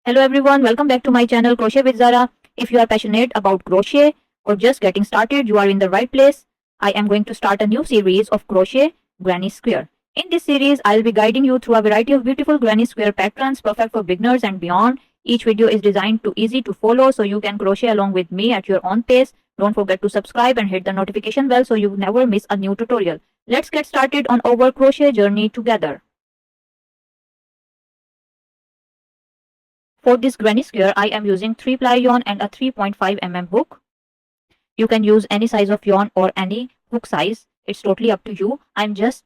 Hello everyone, welcome back to my channel Crochet with Zara. If you are passionate about crochet or just getting started, you are in the right place. I am going to start a new series of crochet granny square. In this series, I'll be guiding you through a variety of beautiful granny square patterns perfect for beginners and beyond. Each video is designed to easy to follow so you can crochet along with me at your own pace. Don't forget to subscribe and hit the notification bell so you never miss a new tutorial. Let's get started on our crochet journey together. For this granny square, I am using 3-ply yarn and a 3.5 mm hook. You can use any size of yarn or any hook size. It's totally up to you. I'm just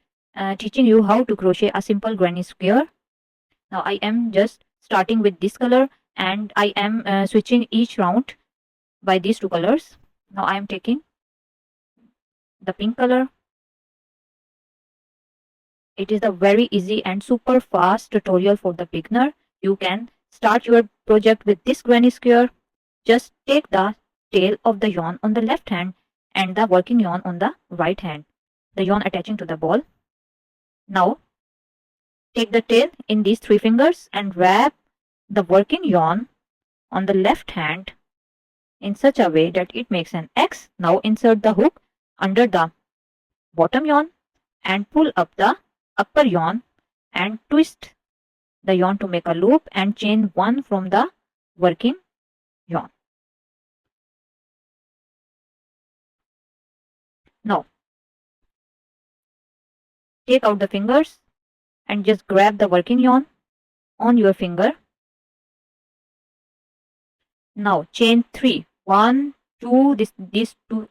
teaching you how to crochet a simple granny square. Now I am just starting with this color and I am switching each round by these two colors. Now I am taking the pink color. It is a very easy and super fast tutorial for the beginner. You can start your project with this granny square. Just take the tail of the yarn on the left hand and the working yarn on the right hand, the yarn attaching to the ball. Now take the tail in these 3 fingers and wrap the working yarn on the left hand in such a way that it makes an X. Now insert the hook under the bottom yarn and pull up the upper yarn and twist the yarn to make a loop and chain 1 from the working yarn. Now take out the fingers and just grab the working yarn on your finger. Now chain 3, 1, 2, these 2.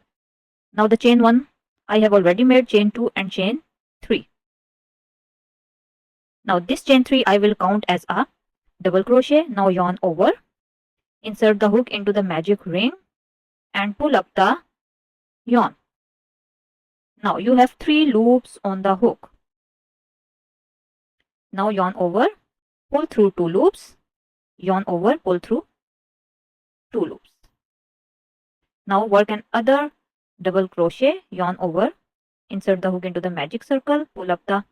Now the chain 1 I have already made, chain 2 and chain 3. Now this chain 3 I will count as a double crochet. Now yarn over, insert the hook into the magic ring and pull up the yarn. Now you have 3 loops on the hook. Now yarn over, pull through 2 loops, yarn over, pull through 2 loops. Now work another double crochet, yarn over, insert the hook into the magic circle, pull up the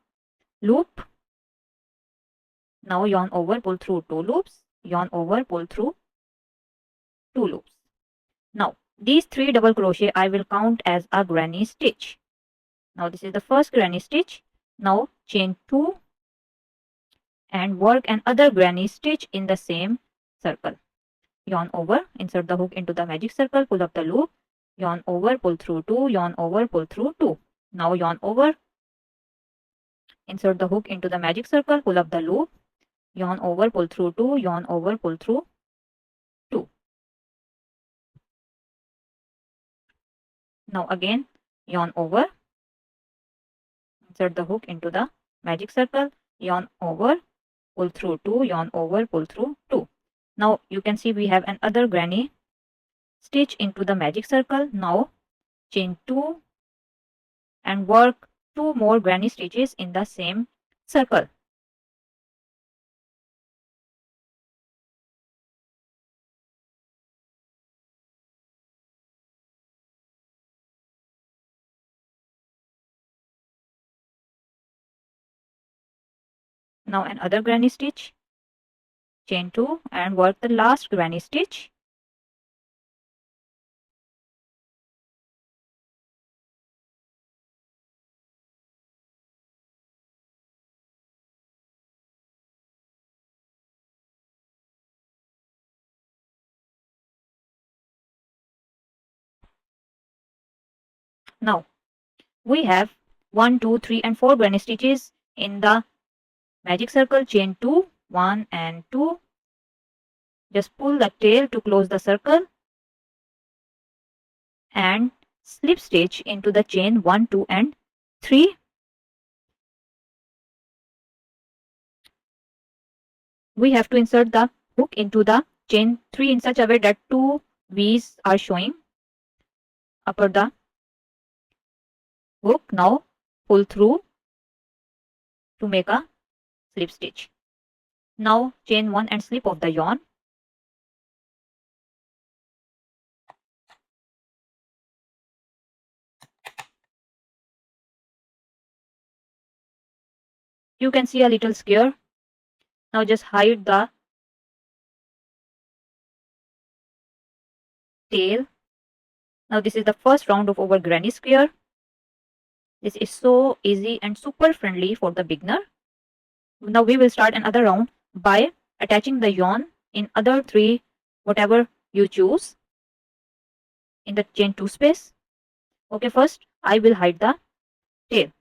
loop. Now yarn over, pull through 2 loops, yarn over, pull through 2 loops. Now these 3 double crochet I will count as a granny stitch. Now this is the first granny stitch. Now chain 2 and work another granny stitch in the same circle. Yarn over, insert the hook into the magic circle, pull up the loop, yarn over, pull through 2, yarn over, pull through 2. Now yarn over, insert the hook into the magic circle, pull up the loop, yarn over, pull through 2, yarn over, pull through 2. Now again yarn over, insert the hook into the magic circle, yarn over, pull through 2, yarn over, pull through 2. Now you can see we have another granny stitch into the magic circle. Now chain 2 and work 2 more granny stitches in the same circle. Now another granny stitch, chain 2 and work the last granny stitch. Now we have 1, 2, 3 and 4 granny stitches in the magic circle. Chain 2, 1 and 2. Just pull the tail to close the circle and slip stitch into the chain 1, 2 and 3. We have to insert the hook into the chain 3 in such a way that 2 V's are showing upper the hook. Now pull through to make a slip stitch. Now chain 1 and slip off the yarn. You can see a little square. Now just hide the tail. Now this is the first round of our granny square. This is so easy and super friendly for the beginner. Now we will start another round by attaching the yarn in other three, whatever you choose, in the chain 2 space. Okay, first I will hide the tail.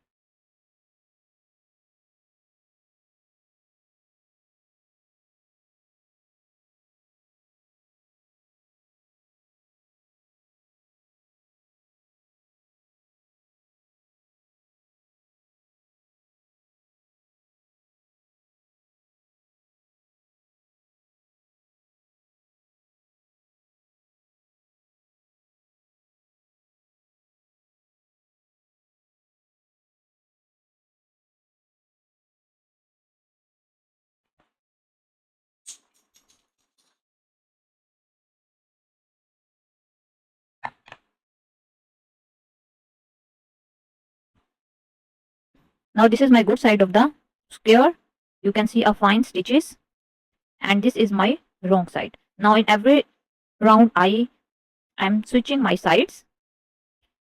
Now this is my good side of the square. You can see a fine stitches, and this is my wrong side. Now in every round I am switching my sides.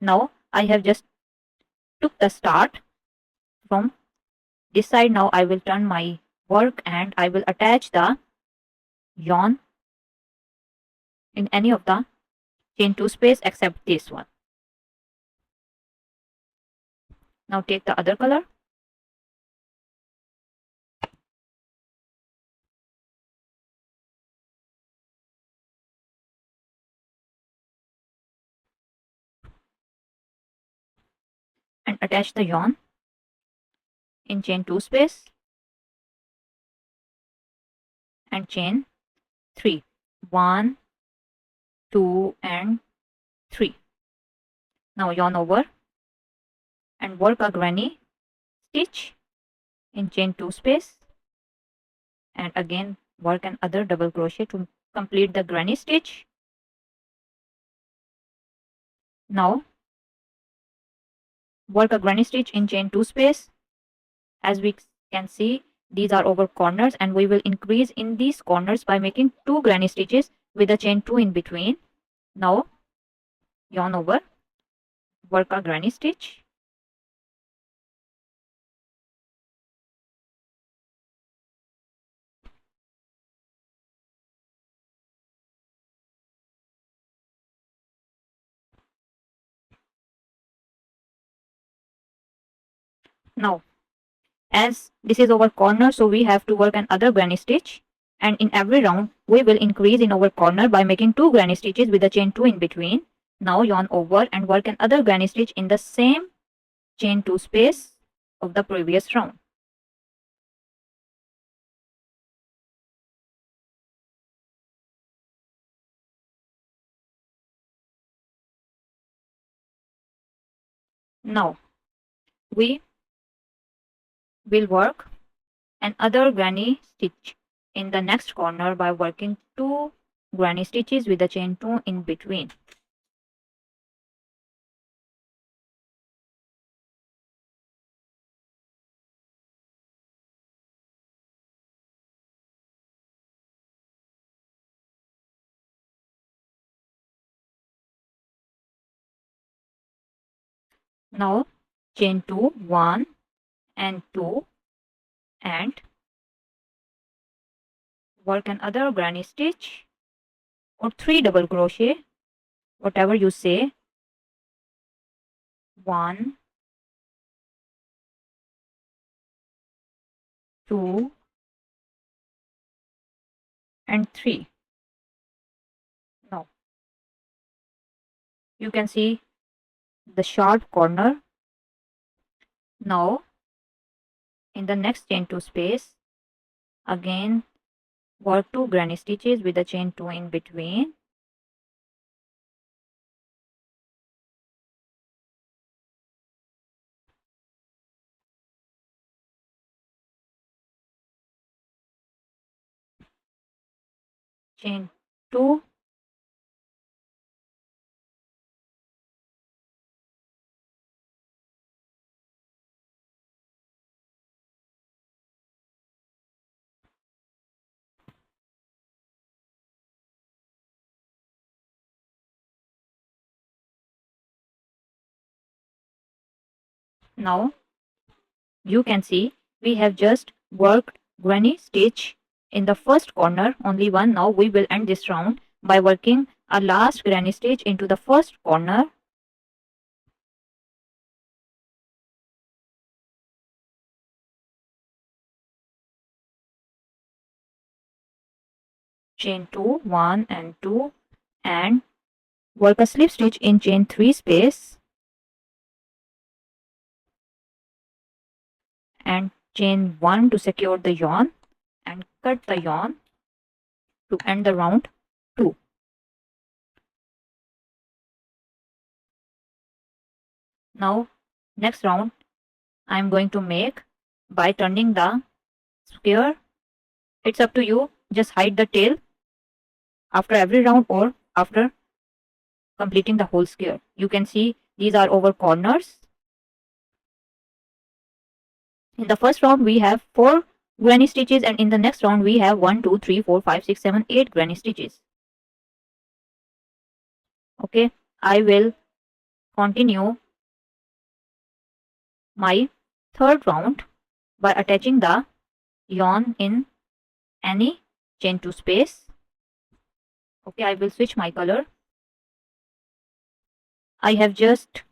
Now I have just took the start from this side. Now I will turn my work and I will attach the yarn in any of the chain 2 space except this one. Now take the other color. And attach the yarn in chain 2 space and chain 3. 1, 2 and 3. Now yarn over and work a granny stitch in chain 2 space, and again work another double crochet to complete the granny stitch. Now work a granny stitch in chain 2 space. As we can see, these are our corners, and we will increase in these corners by making 2 granny stitches with a chain 2 in between. Now yarn over, work a granny stitch, now as this is our corner, so we have to work another granny stitch, and in every round we will increase in our corner by making 2 granny stitches with a chain 2 in between. Now yarn over and work another granny stitch in the same chain 2 space of the previous round. Now we will work another granny stitch in the next corner by working 2 granny stitches with a chain 2 in between. Now chain 2, 1 and 2, and work another granny stitch or 3 double crochet, whatever you say. 1, 2 and 3. Now you can see the sharp corner. Now in the next chain 2 space, again work 2 granny stitches with a chain 2 in between. Chain 2, Now you can see we have just worked granny stitch in the first corner, only one. Now we will end this round by working a last granny stitch into the first corner. Chain 2, 1 and 2, and work a slip stitch in chain 3 space and chain 1 to secure the yarn and cut the yarn to end the round 2. Now next round I am going to make by turning the square. It's up to you, just hide the tail after every round or after completing the whole square. You can see these are over corners. In the first round we have 4 granny stitches, and in the next round we have 1 2 3 4 5 6 7 8 granny stitches. Okay, I will continue my third round by attaching the yarn in any chain 2 space. Okay, I will switch my color. I have just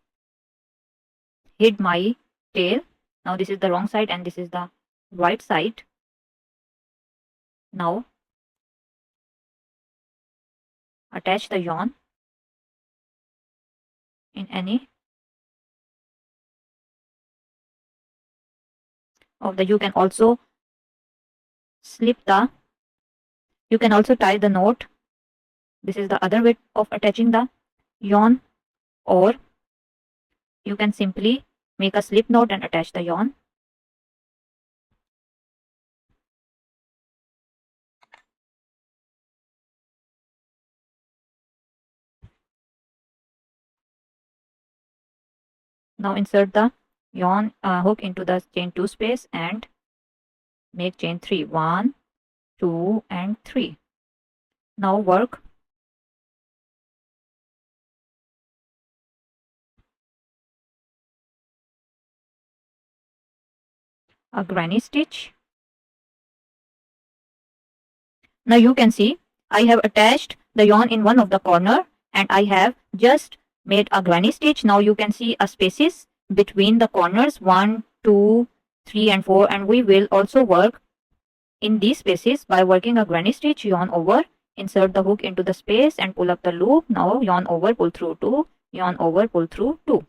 hid my tail. Now this is the wrong side and this is the right side. Now attach the yarn in any of the, you can also tie the knot. This is the other way of attaching the yarn, or you can simply make a slip knot and attach the yarn. Now insert the yarn hook into the chain 2 space and make chain 3, 1 2 and 3. Now work a granny stitch. Now you can see I have attached the yarn in one of the corner and I have just made a granny stitch. Now you can see a spaces between the corners 1 2 3 and 4, and we will also work in these spaces by working a granny stitch, yarn over, insert the hook into the space and pull up the loop. Now yarn over, pull through 2, yarn over, pull through 2.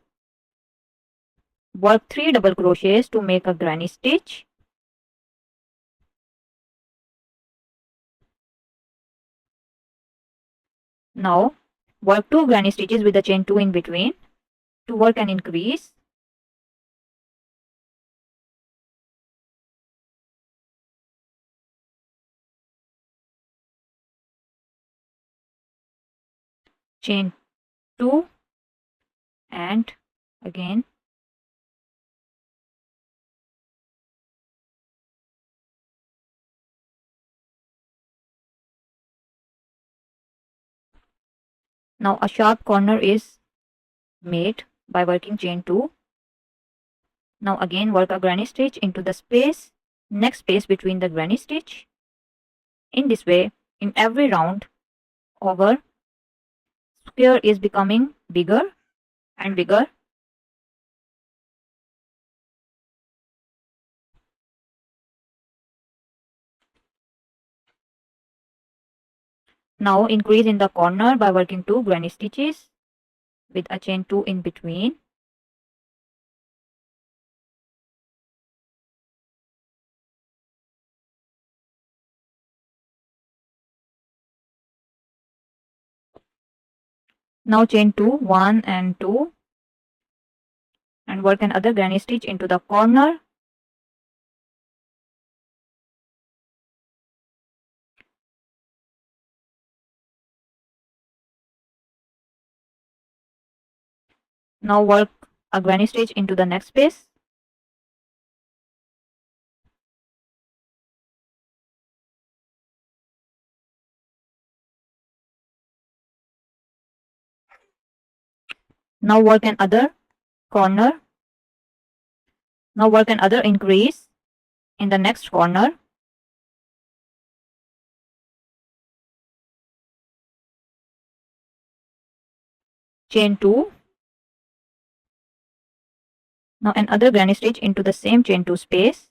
Work 3 double crochets to make a granny stitch. Now work 2 granny stitches with the chain 2 in between to work an increase. Chain 2 and again now a sharp corner is made by working chain 2. Now again work a granny stitch into the space, next space between the granny stitch. In this way, in every round, our square is becoming bigger and bigger. Now increase in the corner by working 2 granny stitches with a chain 2 in between. Now chain 2, 1 and 2, and work another granny stitch into the corner. Now work a granny stitch into the next space. Now work another corner Now work another increase in the next corner. Chain 2. Now another granny stitch into the same chain 2 space.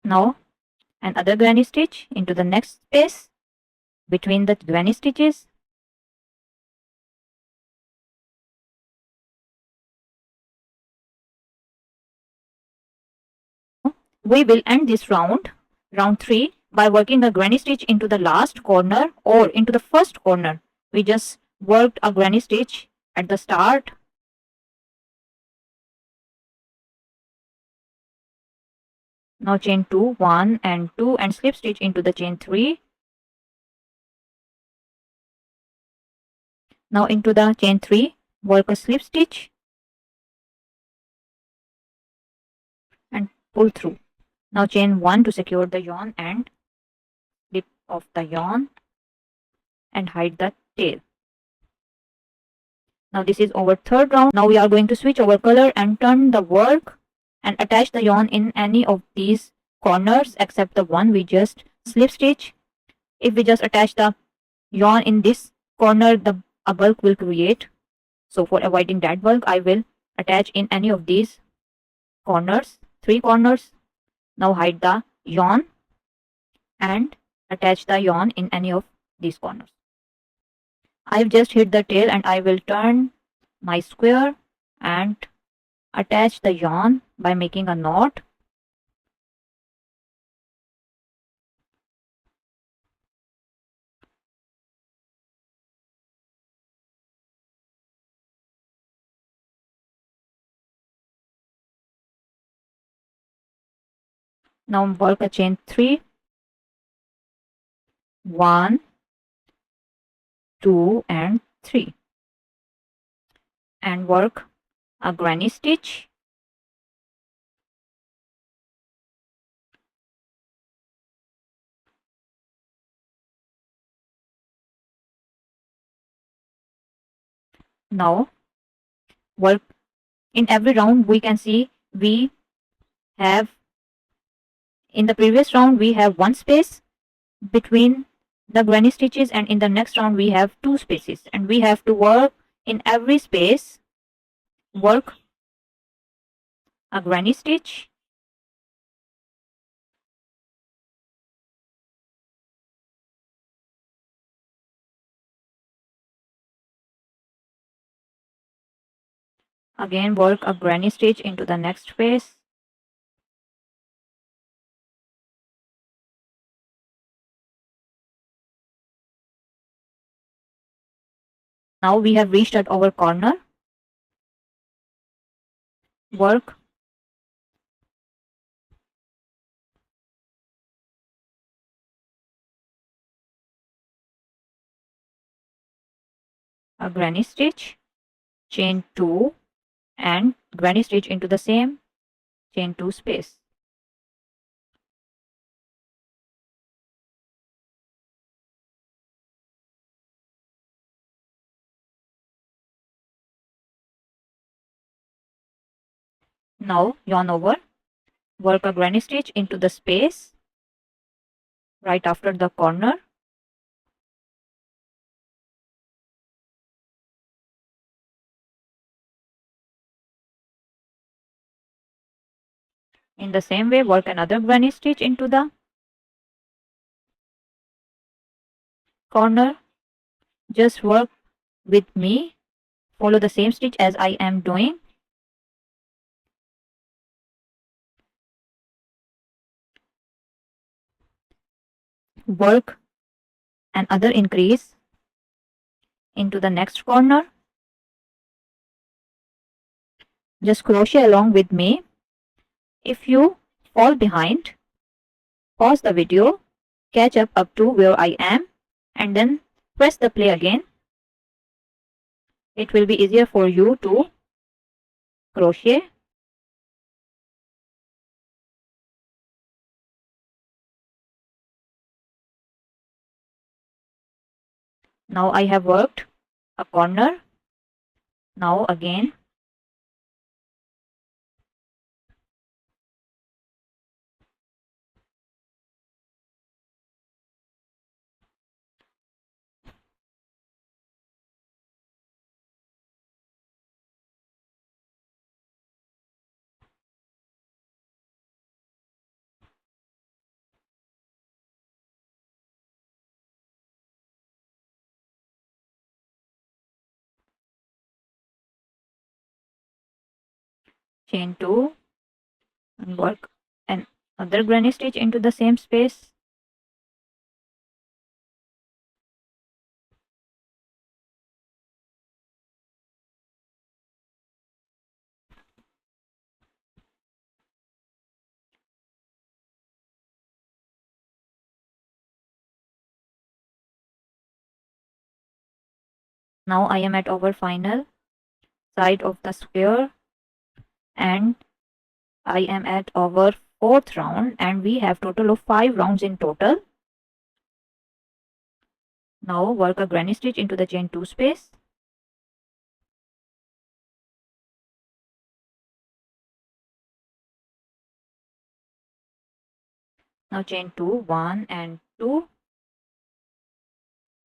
Now another granny stitch into the next space between the granny stitches. We will end this round 3, by working a granny stitch into the last corner or into the first corner. We just worked a granny stitch at the start. Now chain 2, 1 and 2 and slip stitch into the chain 3. Now into the chain 3, work a slip stitch and pull through. Now chain 1 to secure the yarn and slip off the yarn and hide the tail. Now this is our third round. Now we are going to switch our color and turn the work and attach the yarn in any of these corners except the one we just slip stitch. If we just attach the yarn in this corner, a bulk will create. So for avoiding that bulk, I will attach in any of these corners, 3 corners. Now hide the yarn and attach the yarn in any of these corners. I've just hit the tail and I will turn my square and attach the yarn by making a knot. Now work a chain 3, 1, 2 and 3 and work a granny stitch. Now work in every round. We can see we have, in the previous round we have 1 space between the granny stitches and in the next round we have 2 spaces, and we have to work in every space, work a granny stitch again, work a granny stitch into the next space. Now we have reached at our corner, work a granny stitch, chain 2 and granny stitch into the same chain 2 space. Now yarn over, work a granny stitch into the space right after the corner. In the same way, work another granny stitch into the corner. Just work with me, follow the same stitch as I am doing. Work another increase into the next corner. Just crochet along with me. If you fall behind, pause the video, catch up to where I am and then press the play again. It will be easier for you to crochet. Now I have worked a corner. Now again chain 2 and work another granny stitch into the same space. Now I am at our final side of the square, and I am at our fourth round, and we have total of 5 rounds in total. Now work a granny stitch into the chain 2 space. Now chain 2, 1 and 2,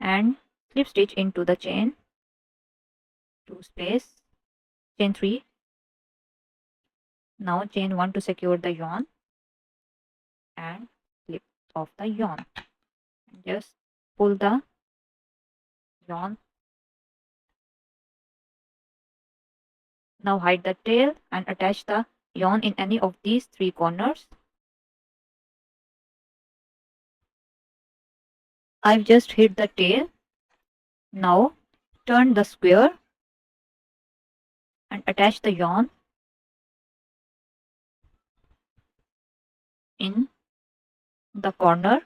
and slip stitch into the chain 2 space, chain 3. Now chain 1 to secure the yarn and slip off the yarn. Just pull the yarn. Now hide the tail and attach the yarn in any of these 3 corners. I've just hid the tail. Now turn the square and attach the yarn in the corner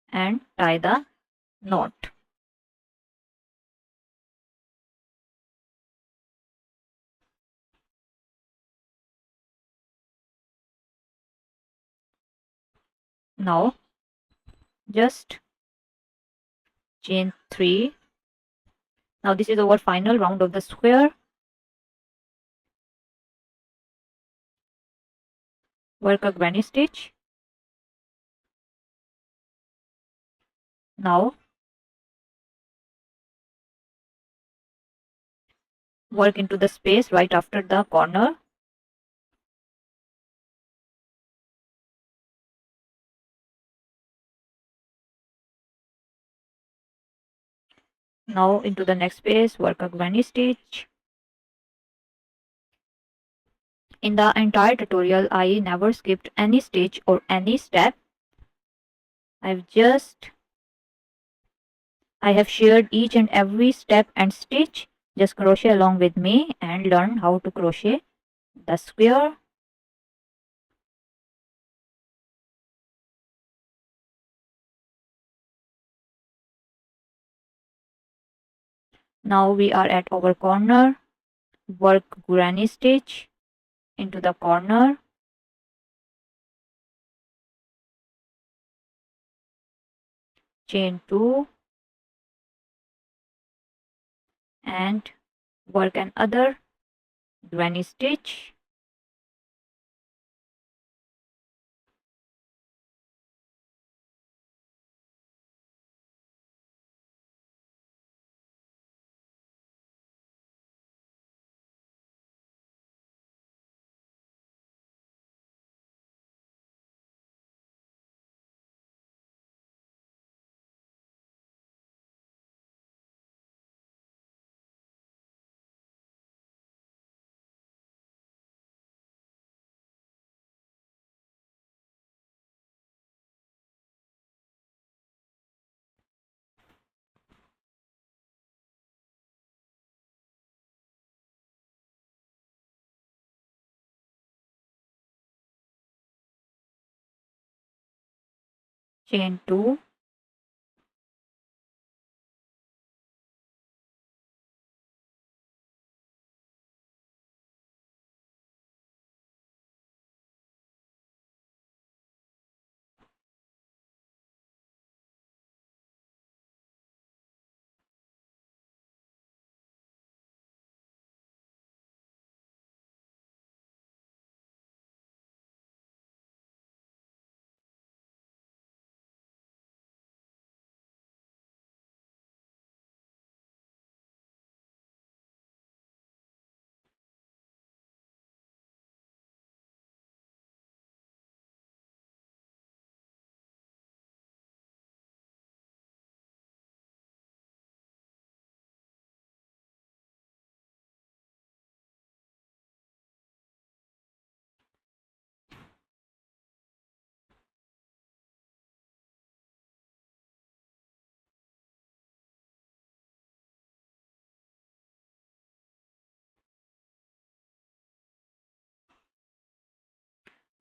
and tie the knot. Now just chain 3. Now this is our final round of the square. Work a granny stitch. Now work into the space right after the corner. Now into the next space, work a granny stitch. In the entire tutorial, I never skipped any stitch or any step. I have shared each and every step and stitch. Just crochet along with me and learn how to crochet the square. Now we are at our corner. Work granny stitch into the corner. Chain 2 and work another granny stitch. Chain 2.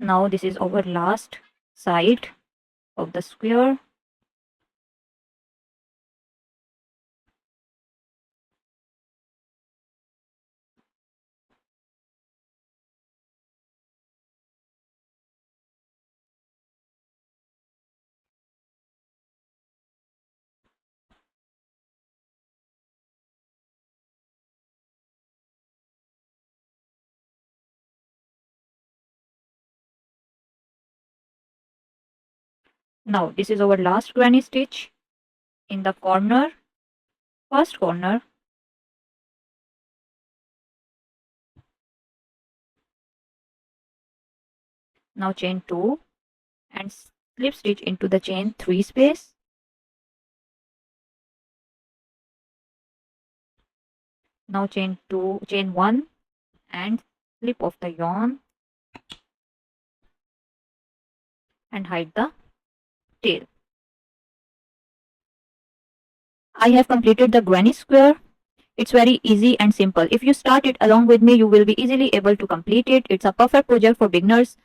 Now this is our last side of the square. Now this is our last granny stitch in the corner, first corner. Now chain 2 and slip stitch into the chain 3 space. Now chain 1 and slip off the yarn and hide the tail. I have completed the granny square. It's very easy and simple. If you start it along with me, you will be easily able to complete it. It's a perfect project for beginners.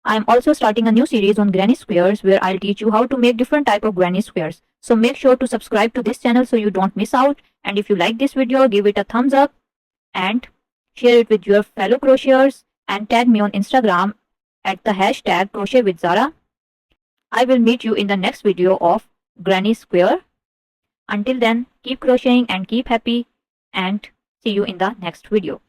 I am also starting a new series on granny squares where I'll teach you how to make different type of granny squares. So make sure to subscribe to this channel so you don't miss out. And if you like this video, give it a thumbs up and share it with your fellow crocheters and tag me on Instagram at the hashtag crochet with Zara. I will meet you in the next video of granny square. Until then, keep crocheting and keep happy, and see you in the next video.